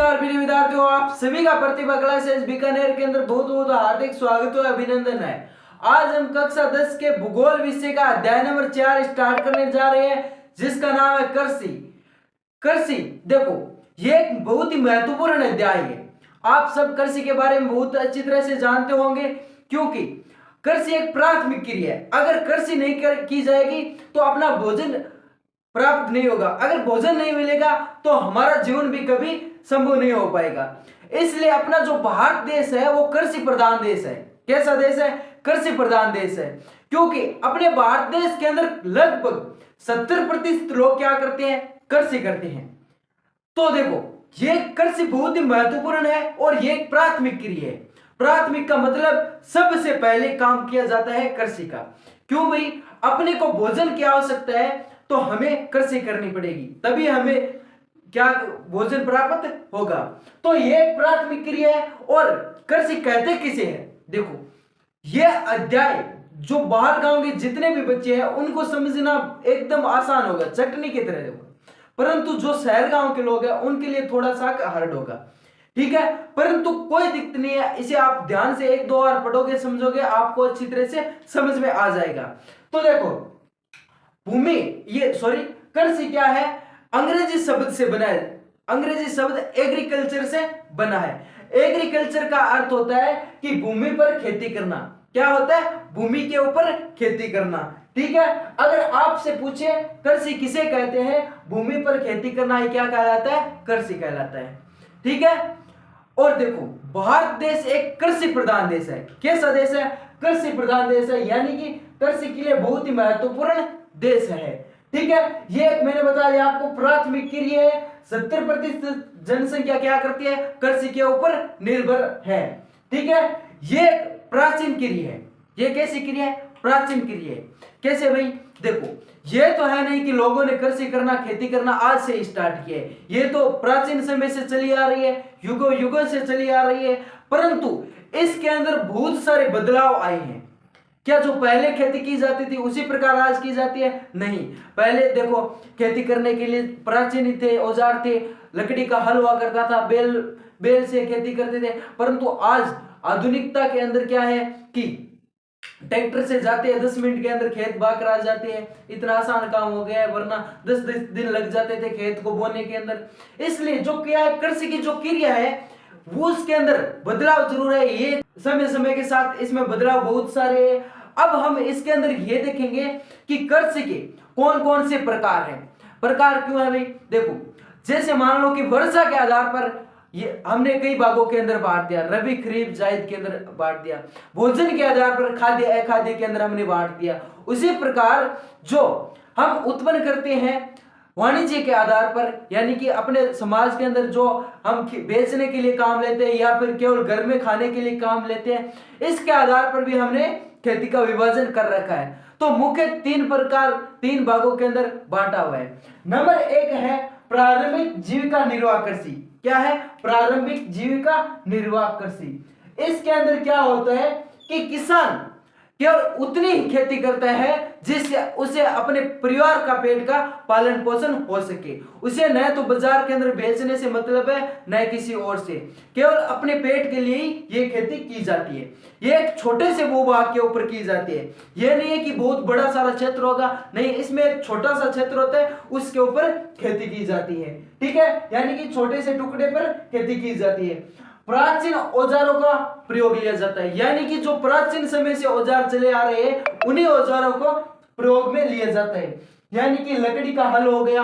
नमस्कार प्रिय विद्यार्थियों, आप सभी का प्रतिभा क्लासेस बीकानेर के अंदर बहुत बहुत हार्दिक स्वागत और अभिनंदन है। आज हम कक्षा 10 के भूगोल विषय का अध्याय नंबर 4 स्टार्ट करने जा रहे हैं, जिसका नाम है कृषि। कृषि देखो, ये एक बहुत ही महत्वपूर्ण अध्याय है। आप सब कृषि के बारे में बहुत अच्छी तरह से जानते होंगे, क्योंकि कृषि एक प्राथमिक क्रिया है। अगर कृषि नहीं की जाएगी तो अपना भोजन प्राप्त नहीं होगा। अगर भोजन नहीं मिलेगा तो हमारा जीवन भी कभी संभव नहीं हो पाएगा। इसलिए अपना जो भारत देश है वो कृषि प्रधान देश है। कैसा देश है? कृषि प्रधान देश है, क्योंकि अपने भारत देश के अंदर लगभग 70% लोग क्या करते हैं? कृषि करते हैं। तो देखो, ये कृषि बहुत ही महत्वपूर्ण है और ये एक प्राथमिक क्रिया है। प्राथमिक का मतलब सबसे पहले काम किया जाता है कृषि का। क्यों भाई? अपने को भोजन की आवश्यकता है तो हमें कृषि करनी पड़ेगी, तभी हमें क्या भोजन प्राप्त होगा। तो ये प्राथमिक क्रिया है। और कृषि कहते किसे है? देखो, ये अध्याय जो बाहर गांव के जितने भी बच्चे हैं उनको समझना एकदम आसान होगा, चटनी की तरह होगा, परंतु जो शहर गांव के लोग हैं उनके लिए थोड़ा सा हार्ड होगा। ठीक है, परंतु कोई दिक्कत नहीं है, इसे आप ध्यान से एक दो बार पढ़ोगे, समझोगे, आपको अच्छी तरह से समझ में आ जाएगा। तो देखो, भूमि कृषि क्या है? अंग्रेजी शब्द से बना है। अंग्रेजी शब्द एग्रीकल्चर से बना है। एग्रीकल्चर का अर्थ होता है कि भूमि पर खेती करना। क्या होता है? भूमि के ऊपर खेती करना। ठीक है, अगर आपसे पूछे कृषि किसे कहते हैं, भूमि पर खेती करना ही क्या कहलाता है? कृषि कहलाता है। ठीक है, और देखो, भारत देश एक कृषि प्रधान देश है। कैसा देश है? कृषि प्रधान देश है, यानी कि कृषि के लिए बहुत ही महत्वपूर्ण देश है। ठीक है, ये मैंने बता दिया आपको, प्राथमिक क्रिया है। 70% जनसंख्या क्या करती है? कृषि के ऊपर निर्भर है। ठीक है, ये प्राचीन क्रिया है। ये कैसी क्रिया है? प्राचीन क्रिया है। कैसे भाई? देखो, ये तो है नहीं कि लोगों ने कृषि करना, खेती करना आज से स्टार्ट किया है। ये तो प्राचीन समय से चली आ रही है, युगों युगों से चली आ रही है, परंतु इसके अंदर बहुत सारे बदलाव आए हैं। क्या जो पहले खेती की जाती थी उसी प्रकार आज की जाती है? नहीं। पहले देखो, खेती करने के लिए प्राचीन थे, औजार थे, लकड़ी का हल हुआ करता था, बेल से खेती करते थे, परंतु आज आधुनिकता के अंदर क्या है कि ट्रैक्टर से जाते हैं, 10 मिनट के अंदर खेत बाकर आ जाते हैं। इतना आसान काम हो गया है, वरना 10 दिन लग जाते थे खेत को बोने के अंदर। इसलिए जो क्या है, कृषि की जो क्रिया है वो उसके अंदर बदलाव जरूर है। ये समय समय के साथ इसमें बदलाव बहुत सारे हैं। अब हम इसके अंदर ये देखेंगे कि कृषि के कौन कौन से प्रकार हैं। प्रकार क्यों है भाई? देखो, जैसे मान लो कि वर्षा के आधार पर ये हमने कई भागों के अंदर बांट दिया, रबी खरीफ जायद के अंदर बांट दिया। भोजन के आधार पर खाद्य अखाद्य के अंदर हमने बांट दिया। उसी प्रकार जो हम उत्पन्न करते हैं वाणिज्य के आधार पर, यानी कि अपने समाज के अंदर जो हम बेचने के लिए काम लेते हैं या फिर केवल घर में खाने के लिए काम लेते हैं, इसके आधार पर भी हमने खेती का विभाजन कर रखा है। तो मुख्य 3 भागों के अंदर बांटा हुआ है। नंबर 1 है प्रारंभिक जीविका निर्वाह कृषि। क्या है? प्रारंभिक जीविका निर्वाह कृषि। इसके अंदर क्या होता है कि किसान केवल उतनी ही खेती करता है जिससे उसे अपने परिवार का पेट का पालन पोषण हो सके। उसे न तो बाजार के अंदर बेचने से मतलब है, न किसी और से, केवल अपने पेट के लिए ही ये खेती की जाती है। ये एक छोटे से भूभाग के ऊपर की जाती है। ये नहीं है कि बहुत बड़ा सारा क्षेत्र होगा, नहीं, इसमें एक छोटा सा क्षेत्र होता है, उसके ऊपर खेती की जाती है। ठीक है, यानी कि छोटे से टुकड़े पर खेती की जाती है। प्राचीन औजारों का प्रयोग लिया जाता है, यानी कि जो प्राचीन समय से औजार चले आ रहे हैं उन्हीं औजारों को प्रयोग में लिया जाता है। यानी कि लकड़ी का हल हो गया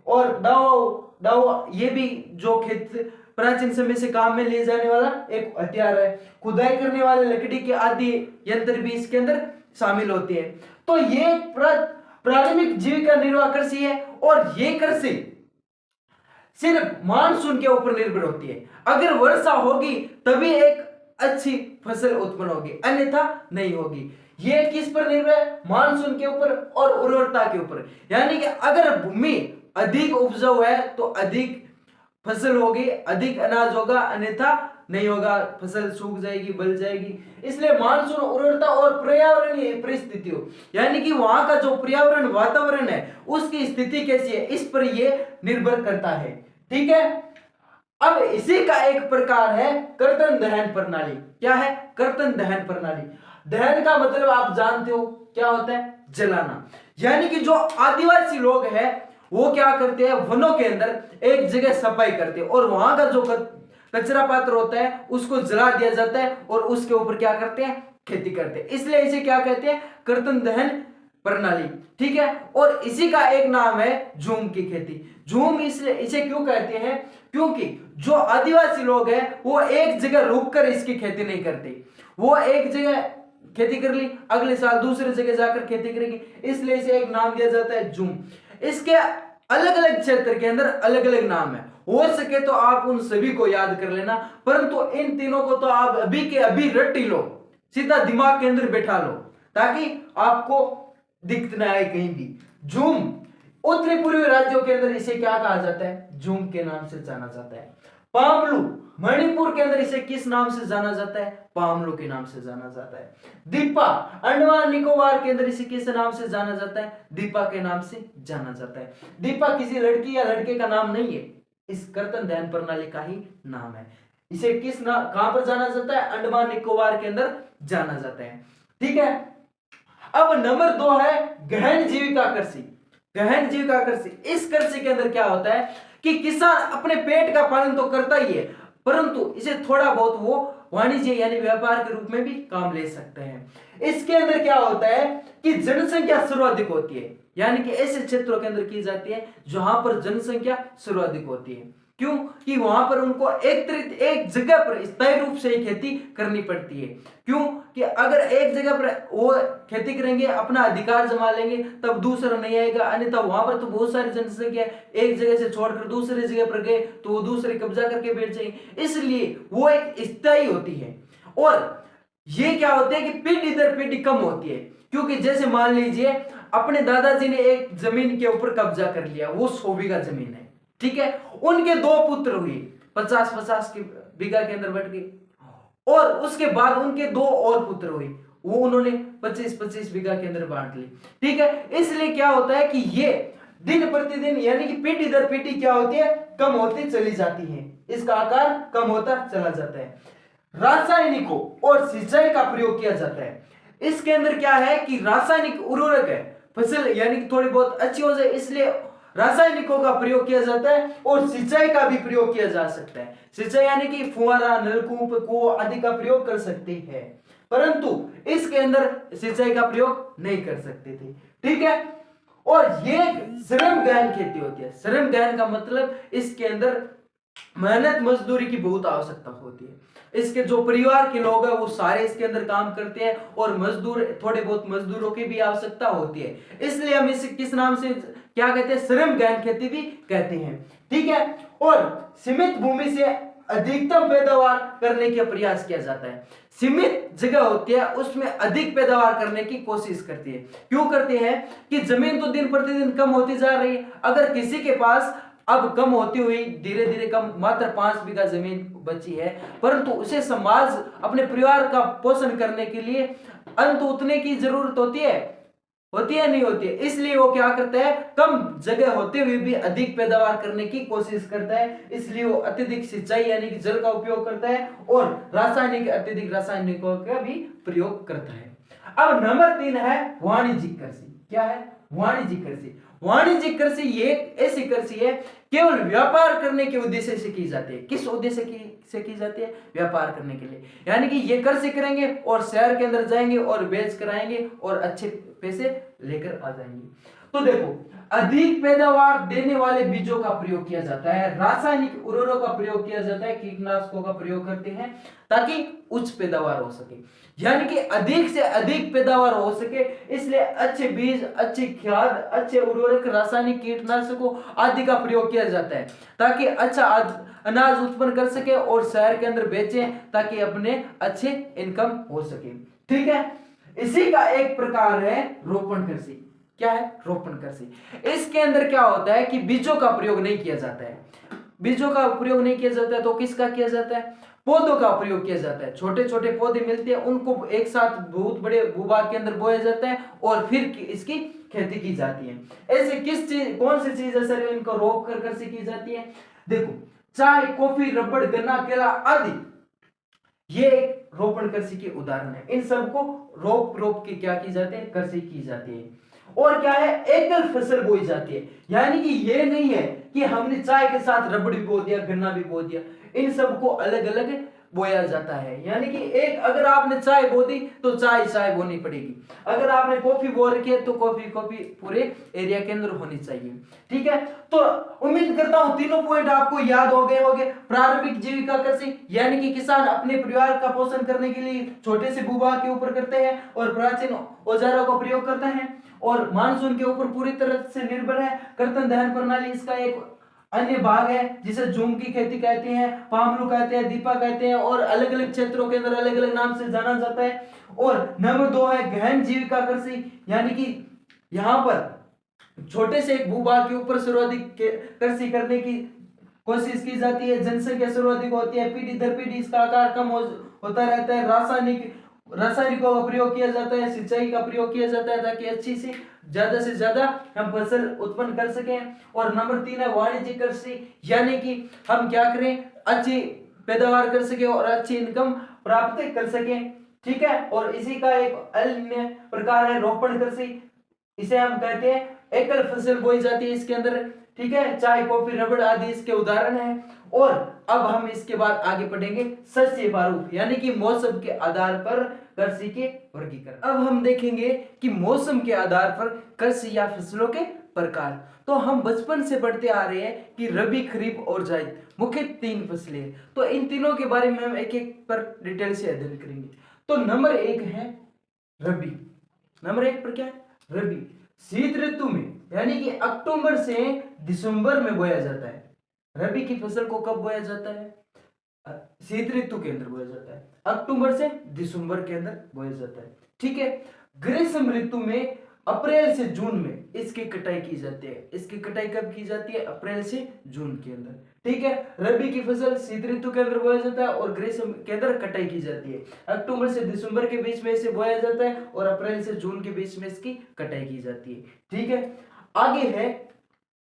और दाव, ये भी जो खेत प्राचीन समय से काम में लिए जाने वाला एक हथियार है। खुदाई करने वाले लकड़ी के आदि यंत्र भी इसके अंदर शामिल होते हैं। तो ये प्रारंभिक जीविका निर्वाह कृषि है, और ये कृषि सिर्फ मानसून के ऊपर निर्भर होती है। अगर वर्षा होगी तभी एक अच्छी फसल उत्पन्न होगी, अन्यथा नहीं होगी। ये किस पर निर्भर है? मानसून के ऊपर और उर्वरता के ऊपर। यानी कि अगर भूमि अधिक उपजाऊ है तो अधिक फसल होगी, अधिक अनाज होगा, अन्यथा नहीं होगा, फसल सूख जाएगी, बल जाएगी। इसलिए मानसून, उर्वरता और पर्यावरणीय परिस्थितियों, यानी कि वहां का जो पर्यावरण वातावरण है उसकी स्थिति कैसी है, इस पर यह निर्भर करता है। ठीक है, अब इसी का एक प्रकार है कर्तन दहन प्रणाली। क्या है? कर्तन दहन प्रणाली। दहन का मतलब आप जानते हो क्या होता है? जलाना। यानी कि जो आदिवासी लोग हैं वो क्या करते हैं, वनों के अंदर एक जगह सफाई करते हैं और वहां का जो कचरा पात्र होता है उसको जला दिया जाता है और उसके ऊपर क्या करते हैं, खेती करते हैं। इसलिए इसे क्या कहते हैं, कर्तन दहन प्रणाली। ठीक है। और इसी का एक नाम है झूम की खेती। झूम इसलिए इसे क्यों कहते हैं, क्योंकि जो आदिवासी लोग हैं वो एक जगह रुककर इसकी खेती नहीं करते। वो एक जगह खेती कर ली, अगले साल दूसरे जगह जाकर खेती करेंगे, इसलिए इसे एक नाम दिया जाता है झूम। इसके अलग अलग क्षेत्र के अंदर अलग अलग नाम है, हो सके तो आप उन सभी को याद कर लेना, परंतु इन तीनों को तो आप अभी के अभी रट ही लो, सीधा दिमाग के अंदर बैठा लो, ताकि आपको दिक्कत ना आए कहीं भी। झूम उत्तरी पूर्वी राज्यों के अंदर इसे क्या कहा जाता है, झूम के नाम से जाना जाता है। पामलू मणिपुर के अंदर इसे किस नाम से जाना जाता है, पामलू के नाम से जाना जाता है। दीपा अंडमान निकोबार के अंदर इसे किस नाम से जाना जाता है, दीपा के नाम से जाना जाता है। दीपा किसी लड़की या लड़के का नाम नहीं है, इस कर्तन दहन प्रणाली का ही नाम है। इसे किस नाम कहां पर जाना जाता है, अंडमान निकोबार के अंदर जाना जाता है। ठीक है। अब नंबर 2 है गहन जीविका कृषि। गहन जीविका कृषि, इस कृषि के अंदर क्या होता है कि किसान अपने पेट का पालन तो करता ही है, परंतु इसे थोड़ा बहुत वो वाणिज्य यानी व्यापार के रूप में भी काम ले सकते हैं। इसके अंदर क्या होता है कि जनसंख्या सर्वाधिक होती है, यानी कि ऐसे क्षेत्रों के अंदर की जाती है जहां पर जनसंख्या सर्वाधिक होती है। क्यों? कि वहां पर उनको एक जगह पर स्थायी रूप से खेती करनी पड़ती है। क्यों? कि अगर एक जगह पर वो खेती करेंगे, अपना अधिकार जमा लेंगे, तब दूसरा नहीं आएगा, अन्यथा वहां पर तो बहुत सारी जनसंख्या एक जगह से छोड़कर दूसरी जगह पर गए तो वो दूसरे कब्जा करके बैठ जाएंगे, इसलिए वो एक स्थायी होती है। और ये क्या होता है कि पीढ़ी दर पीढ़ी कम होती है, क्योंकि जैसे मान लीजिए अपने दादाजी ने एक जमीन के ऊपर कब्जा कर लिया, वो 100 बीघा जमीन है, ठीक है, उनके 2 पुत्र हुए, 50-50 के बीघा के अंदर बैठ गए, और उसके बाद उनके 2 और पुत्र हुए, वो उन्होंने 25-25 बीघा के अंदर बांट ली। ठीक है। इसलिए क्या होता है कि ये दिन प्रतिदिन यानी कि पीढ़ी दर पीढ़ी क्या होती है, कम होती चली जाती है, इसका आकार कम होता चला जाता है। रासायनिकों और सिंचाई का प्रयोग किया जाता है। इसके अंदर क्या है कि रासायनिक उर्वरक है, फसल यानी कि थोड़ी बहुत अच्छी हो जाए, इसलिए रासायनिकों का प्रयोग किया जाता है, और सिंचाई का भी प्रयोग किया जा सकता है। सिंचाई यानी कि फुहारा, नलकूप, कुआं आदि का प्रयोग कर सकते हैं, परंतु इसके अंदर सिंचाई का प्रयोग नहीं कर सकते थे। ठीक है। और ये श्रम गहन खेती होती है। श्रम गहन का मतलब इसके अंदर मेहनत मजदूरी की बहुत आवश्यकता होती है। इसके जो परिवार के लोग हैं वो सारे इसके अंदर काम करते हैं, और मजदूर थोड़े बहुत मजदूरों की भी आवश्यकता होती है, इसलिए हम इसे किस नाम से क्या कहते हैं, श्रम गहन खेती भी कहते हैं। ठीक है। और सीमित भूमि से अधिकतम पैदावार करने का प्रयास किया जाता है। सीमित जगह होती है, उसमें अधिक पैदावार करने की कोशिश करती है। क्यों करते हैं कि जमीन तो दिन प्रतिदिन कम होती जा रही है, अगर किसी के पास अब कम होती हुई धीरे धीरे कम मात्र 5 बीघा जमीन बची है, परंतु उसे समाज अपने परिवार का पोषण करने के लिए अंत उतने की जरूरत होती है नहीं होती है, इसलिए वो क्या करता है, कम जगह होते हुए भी अधिक पैदावार करने की कोशिश करता है, इसलिए वो अत्यधिक सिंचाई यानी कि जल का उपयोग करता है, और अत्यधिक रासायनिकों का भी प्रयोग करता है। अब नंबर 3 है वाणिज्यिक कृषि। क्या है? वाणिज्यिक कृषि। वाणिज्यिक कृषि ये ऐसी कृषि है केवल व्यापार करने के उद्देश्य से की जाती है। किस उद्देश्य से की जाती है? व्यापार करने के लिए, यानी कि ये कृषि करेंगे और शहर के अंदर जाएंगे और बेच कर आएंगे और अच्छे पैसे लेकर आ जाएंगे। तो देखो, अधिक पैदावार देने वाले बीजों का प्रयोग किया जाता है, रासायनिक उर्वरकों का प्रयोग किया जाता है, कीटनाशकों का प्रयोग करते हैं ताकि उच्च पैदावार हो सके, यानी कि अधिक से अधिक पैदावार हो सके, इसलिए अच्छे बीज, अच्छी खाद, अच्छे उर्वरक, रासायनिक कीटनाशकों आदि का प्रयोग किया जाता है ताकि अच्छा अनाज उत्पन्न कर सके और शहर के अंदर बेचें ताकि अपने अच्छे इनकम हो सके। ठीक है। इसी का एक प्रकार है रोपण कृषि। क्या है? रोपण कृषि। इसके अंदर क्या होता है कि बीजों का प्रयोग नहीं किया जाता है। बीजों का प्रयोग नहीं किया जाता है तो किसका किया जाता है? पौधों का प्रयोग किया जाता है। छोटे छोटे पौधे मिलते हैं, उनको एक साथ बहुत बड़े भूभाग के अंदर बोया जाता है और फिर इसकी खेती की जाती है। ऐसे कौन सी चीज है सर इनको रोक कर कृषि की जाती है? देखो, चाय, कॉफी, रबड़, गन्ना, केला आदि, ये एक रोपण कृषि के उदाहरण है। इन सबको रोप रोप के क्या की जाती है, कृषि की जाती है। और क्या है, एकल फसल बोई जाती है, यानी कि ये नहीं है कि हमने चाय के साथ रबड़ भी बो दिया, गन्ना भी बो दिया, इन सबको अलग अलग बोया जाता है। यानी कि एक, अगर आपने चाय बो दी तो चाय चाय बोनी पड़ेगी, अगर आपने कॉफी बो रखी है तो कॉफी कॉफी पूरे एरिया के अंदर होनी चाहिए। ठीक है, तो उम्मीद करता हूं तीनों पॉइंट आपको याद हो गए होंगे। प्रारंभिक जीविका कृषि यानी कि किसान अपने परिवार का पोषण करने के लिए छोटे से भूभाग के ऊपर करते हैं और प्राचीन औजारों का प्रयोग करते हैं, और मानसून के ऊपर पूरी तरह से निर्भर है। कर्तन दहन प्रणाली इसका एक अन्य भाग है, जिसे झूम की खेती कहते हैं, पामलू कहते हैं, दीपा कहते हैं, और अलग अलग क्षेत्रों के अंदर अलग अलग नाम से जाना जाता है। और नंबर 2 है गहन जीविका कृषि, यानी कि यहां पर छोटे से एक भूभाग के ऊपर सर्वाधिक कृषि करने की कोशिश की जाती है। जनसंख्या सर्वाधिक होती है, पीढ़ी दर पीढ़ी इसका आकार कम होता रहता है। रासायनिकों का प्रयोग किया जाता है, सिंचाई का प्रयोग किया जाता है, ताकि अच्छी से ज्यादा हम फसल उत्पन्न कर सकें। और नंबर 3 है वाणिज्यिक कृषि, यानी कि हम क्या करें, अच्छी पैदावार कर सके और अच्छी इनकम प्राप्त कर सकें। ठीक है, और इसी का एक अन्य प्रकार है रोपण कृषि, इसे हम कहते हैं एकल फसल बोई जाती है इसके अंदर। ठीक है, चाय, कॉफी, रबड़ आदि इसके उदाहरण हैं। और अब हम इसके बाद आगे पढ़ेंगे सस्य प्रारूप, यानी कि मौसम के आधार पर कृषि के वर्गीकरण। अब हम देखेंगे कि मौसम के आधार पर कृषि या फसलों के प्रकार। तो हम बचपन से पढ़ते आ रहे हैं कि रबी, खरीफ और जायद मुख्य 3 फसलें हैं। तो इन तीनों के बारे में हम एक एक पर डिटेल से अध्ययन करेंगे। तो नंबर 1 है रबी। नंबर 1 पर क्या है, रबी। शीत ऋतु में, यानी कि अक्टूबर से दिसंबर में बोया जाता है। रबी की फसल को कब बोया जाता है, शीत ऋतु के अंदर बोया जाता है, अक्टूबर से दिसंबर के अंदर बोया जाता है। ठीक है, ग्रीष्म ऋतु में अप्रैल से जून में इसकी कटाई की जाती है। इसकी कटाई कब की जाती है, अप्रैल से जून के अंदर। ठीक है, रबी की फसल शीत ऋतु के अंदर बोया जाता है और ग्रीष्म के अंदर कटाई की जाती है। अक्टूबर से दिसंबर के बीच में इसे बोया जाता है और अप्रैल से जून के बीच में इसकी कटाई की जाती है। ठीक है, आगे है,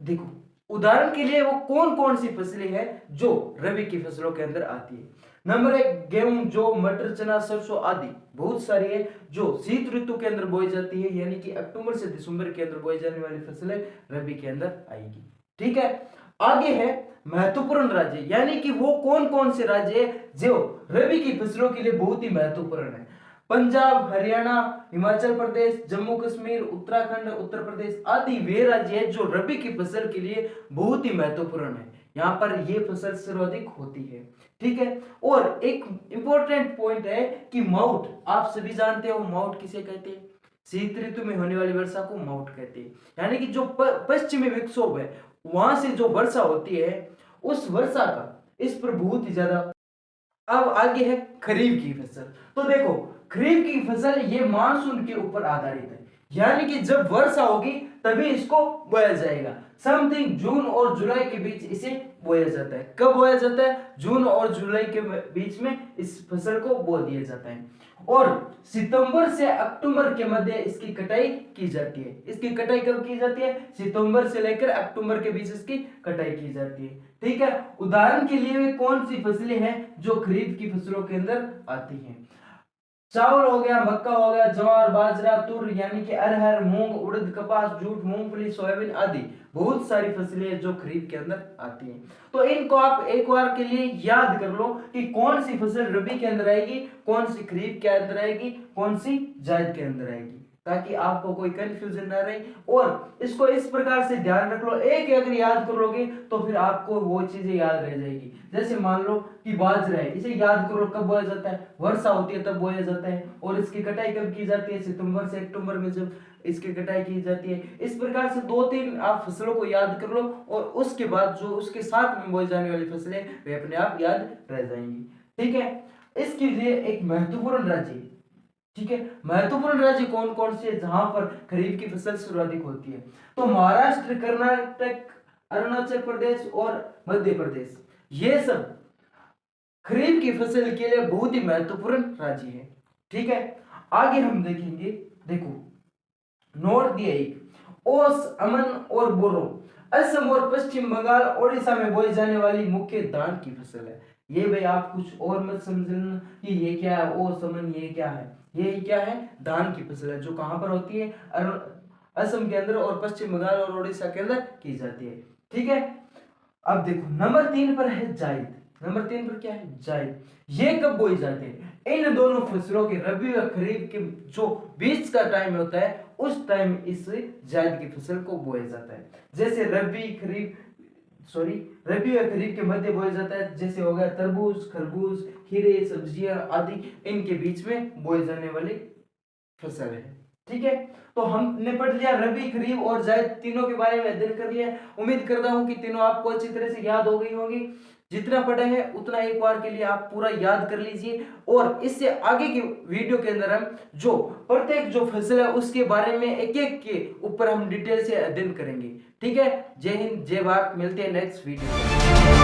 देखो उदाहरण के लिए वो कौन कौन सी फसलें हैं जो रबी की फसलों के अंदर आती है। नंबर 1 गेहूं, जौ, मटर, चना, सरसों आदि बहुत सारी है जो शीत ऋतु के अंदर बोई जाती है, यानी कि अक्टूबर से दिसंबर के अंदर बोई जाने वाली फसलें रबी के अंदर आएगी। ठीक है, आगे है महत्वपूर्ण राज्य, यानी कि वो कौन कौन से राज्य है जो रबी की फसलों के लिए बहुत ही महत्वपूर्ण है। पंजाब, हरियाणा, हिमाचल प्रदेश, जम्मू कश्मीर, उत्तराखंड, उत्तर प्रदेश आदि वे राज्य हैं जो रबी की फसल के लिए बहुत ही महत्वपूर्ण है। यहाँ पर ये फसल सर्वाधिक होती है। ठीक है, और एक इंपॉर्टेंट पॉइंट है कि माउट, आप सभी जानते हो माउट किसे कहते हैं, शीत ऋतु में होने वाली वर्षा को माउट कहते हैं। यानी कि जो पश्चिमी विक्षोभ है वहां से जो वर्षा होती है उस वर्षा का इस पर बहुत ही ज्यादा। अब आगे है खरीफ की फसल। तो देखो खरीफ की फसल ये मानसून के ऊपर आधारित है, यानी कि जब वर्षा होगी तभी इसको बोया जाएगा। समथिंग जून और जुलाई के बीच इसे बोया जाता है। कब बोया जाता है, जून और जुलाई के बीच में इस फसल को बो दिया जाता है और सितंबर से अक्टूबर के मध्य इसकी कटाई की जाती है। इसकी कटाई कब की जाती है, सितंबर से लेकर अक्टूबर के बीच इसकी कटाई की जाती है। ठीक है, उदाहरण के लिए वे कौन सी फसलें हैं जो खरीफ की फसलों के अंदर आती हैं। चावल हो गया, मक्का हो गया, ज्वार, बाजरा, तुर यानी कि अरहर, मूंग, उड़द, कपास, जूट, मूंगफली, सोयाबीन आदि बहुत सारी फसलें जो खरीफ के अंदर आती हैं। तो इनको आप एक बार के लिए याद कर लो कि कौन सी फसल रबी के अंदर आएगी, कौन सी खरीफ के अंदर आएगी, कौन सी जायद के अंदर आएगी, ताकि आपको कोई कंफ्यूजन ना रहे। और इसको इस प्रकार से ध्यान रख लो, एक अगर याद कर लोगे तो फिर आपको वो चीजें याद रह जाएगी। जैसे मान लो कि बाजरा है, इसे याद करो कब बोया जाता है, वर्षा होती है तब बोया जाता है और इसकी कटाई कब की जाती है, सितंबर से अक्टूबर में जब इसकी कटाई की जाती है। इस प्रकार से 2-3 आप फसलों को याद कर लो और उसके बाद जो उसके साथ में बोई जाने वाली फसलें वे अपने आप याद रह जाएंगी। ठीक है, इसके लिए एक महत्वपूर्ण राज्य, ठीक है, महत्वपूर्ण राज्य कौन कौन से जहां पर खरीफ की फसल सर्वाधिक होती है, तो महाराष्ट्र, कर्नाटक, अरुणाचल प्रदेश और मध्य प्रदेश, ये सब खरीफ की फसल के लिए बहुत ही महत्वपूर्ण राज्य है। ठीक है, आगे हम देखेंगे, देखो नोट दिया एक ओस, अमन और बोरो। असम और पश्चिम बंगाल ओडिशा में बोई जाने वाली मुख्य धान की फसल है। ये भाई आप कुछ और मत समझना कि ये क्या है, ओ समन ये क्या है, ये क्या है, धान की फसल है जो कहाँ पर होती है, असम के अंदर और पश्चिम बंगाल और उड़ीसा के अंदर की जाती है। ठीक है, अब देखो नंबर 3 पर है जायद। नंबर 3 पर क्या है, जायद। ये कब बोई जाती है, इन दोनों फसलों के रबी व खरीफ के जो बीच का टाइम होता है उस टाइम इस जायद की फसल को बोया जाता है। जैसे रबी व खरीफ के मध्य बोया जाता है, जैसे हो गया तरबूज, खरबूज, खीरे, सब्जियां आदि इनके बीच में बोए जाने वाली फसल है। ठीक है, तो हमने पढ़ लिया रबी, खरीफ और जायद तीनों के बारे में अध्ययन कर लिया। उम्मीद करता हूं कि तीनों आपको अच्छी तरह से याद हो गई होंगी। जितना पढ़े हैं उतना एक बार के लिए आप पूरा याद कर लीजिए, और इससे आगे की वीडियो के अंदर हम जो प्रत्येक जो फसल है उसके बारे में एक एक के ऊपर हम डिटेल से अध्ययन करेंगे। ठीक है, जय हिंद, जय भारत, मिलते हैं नेक्स्ट वीडियो में।